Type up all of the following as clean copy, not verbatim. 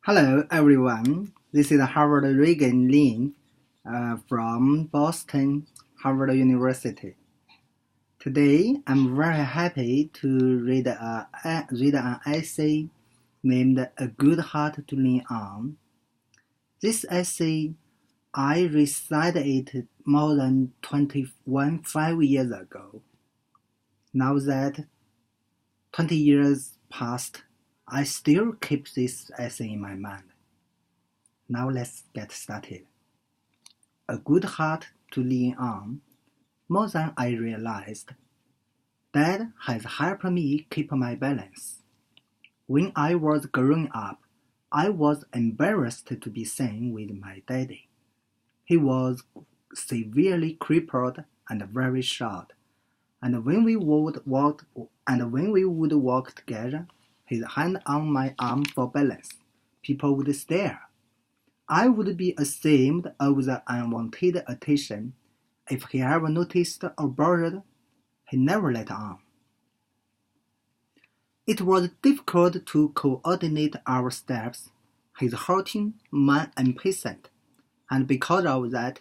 Hello, everyone. This is Harvard Regan Lin from Boston, Harvard University. Today, I'm very happy to read an essay named "A Good Heart to Lean On." This essay, I recited it more than 5 years ago. Now that 20 years passed, I still keep this essay in my mind. Now let's get started. A good heart to lean on, more than I realized. Dad has helped me keep my balance. When I was growing up, I was embarrassed to be seen with my daddy. He was severely crippled and very short, and when we would walk together, his hand on my arm for balance, people would stare. I would be ashamed of the unwanted attention. If he ever noticed or bothered, he never let on. It was difficult to coordinate our steps. He's hurting, man impatient, and because of that,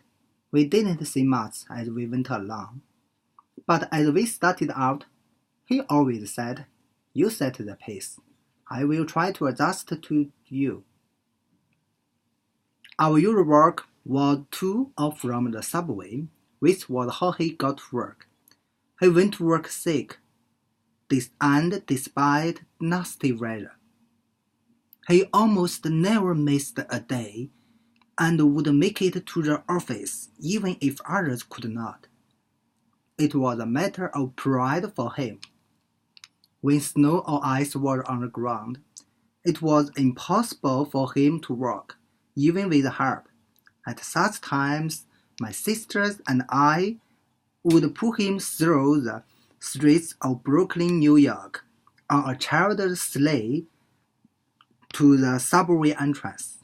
we didn't say much as we went along. But as we started out, he always said, "You set the pace. I will try to adjust to you." Our usual work was to or from the subway, which was how he got to work. He went to work sick, and despite nasty weather. He almost never missed a day and would make it to the office even if others could not. It was a matter of pride for him. When snow or ice were on the ground, it was impossible for him to walk, even with help. At such times, my sisters and I would pull him through the streets of Brooklyn, New York, on a child's sleigh to the subway entrance.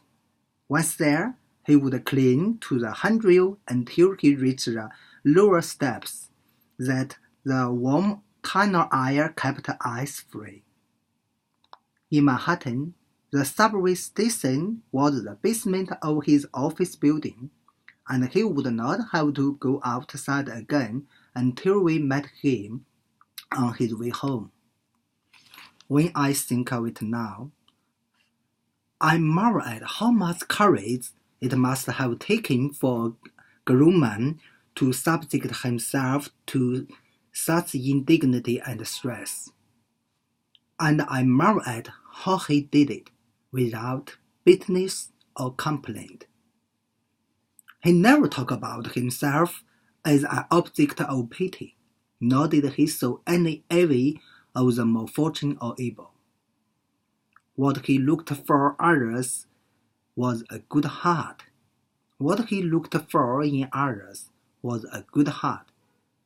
Once there, he would cling to the handrail until he reached the lower steps that the warm tunnel air kept ice-free. In Manhattan, the subway station was the basement of his office building, and he would not have to go outside again until we met him on his way home. When I think of it now, I marvel at how much courage it must have taken for a grown man to subject himself to such indignity and stress. And I marvel at how he did it without bitterness or complaint. He never talked about himself as an object of pity, nor did he show any envy of the more fortunate or able. What he looked for others was a good heart. What he looked for in others was a good heart.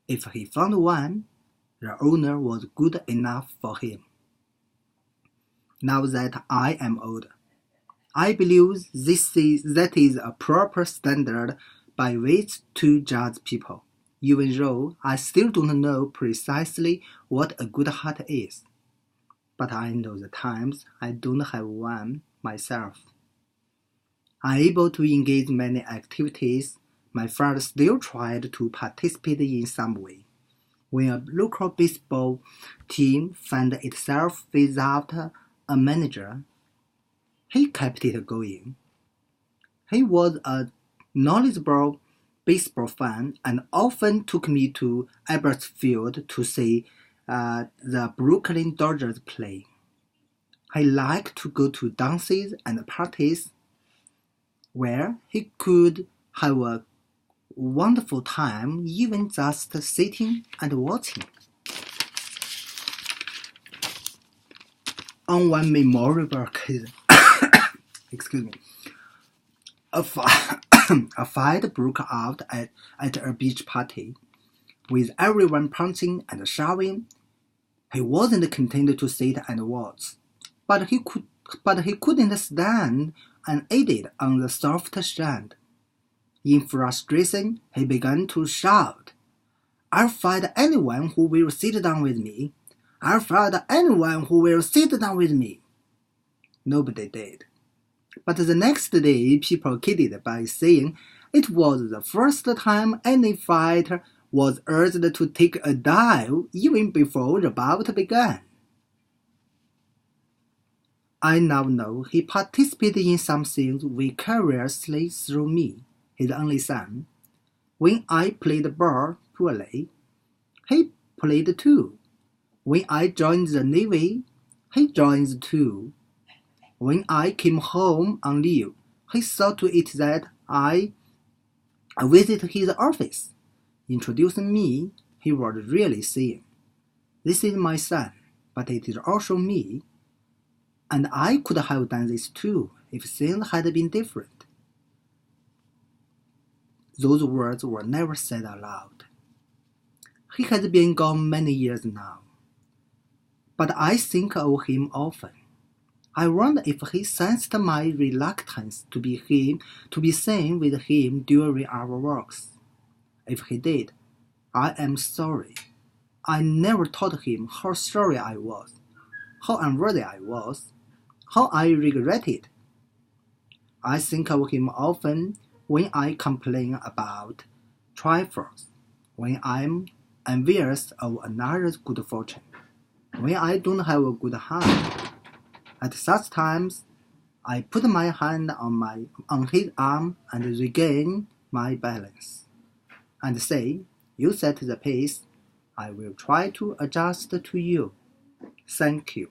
If he found one, the owner was good enough for him. Now that I am older, I believe that is a proper standard by which to judge people, even though I still don't know precisely what a good heart is. But I know the times I don't have one myself. I'm able to engage in many activities. My father still tried to participate in some way. When a local baseball team found itself without a manager, he kept it going. He was a knowledgeable baseball fan and often took me to Ebbets Field to see the Brooklyn Dodgers play. He liked to go to dances and parties where he could have a wonderful time even just sitting and watching. On one memorable occasion, a fight broke out at a beach party, with everyone punching and shoving. He wasn't content to sit and watch, but he couldn't stand unaided on the soft sand. In frustration, he began to shout, "I'll fight anyone who will sit down with me. I'll fight anyone who will sit down with me." Nobody did. But the next day, people kidded by saying it was the first time any fighter was urged to take a dive even before the bout began. I now know he participated in something vicariously through me, his only son. When I played ball poorly, he played too. When I joined the Navy, he joined too. When I came home on leave, he saw to it that I visited his office. Introducing me, he was really saying, "This is my son, but it is also me. And I could have done this too if things had been different." Those words were never said aloud. He has been gone many years now, but I think of him often. I wonder if he sensed my reluctance to be seen with him during our walks. If he did, I am sorry. I never told him how sorry I was, how unworthy I was, how I regretted. I think of him often when I complain about trifles, when I'm envious of another's good fortune, when I don't have a good hand. At such times, I put my hand on his arm and regain my balance, and say, "You set the pace. I will try to adjust to you. Thank you."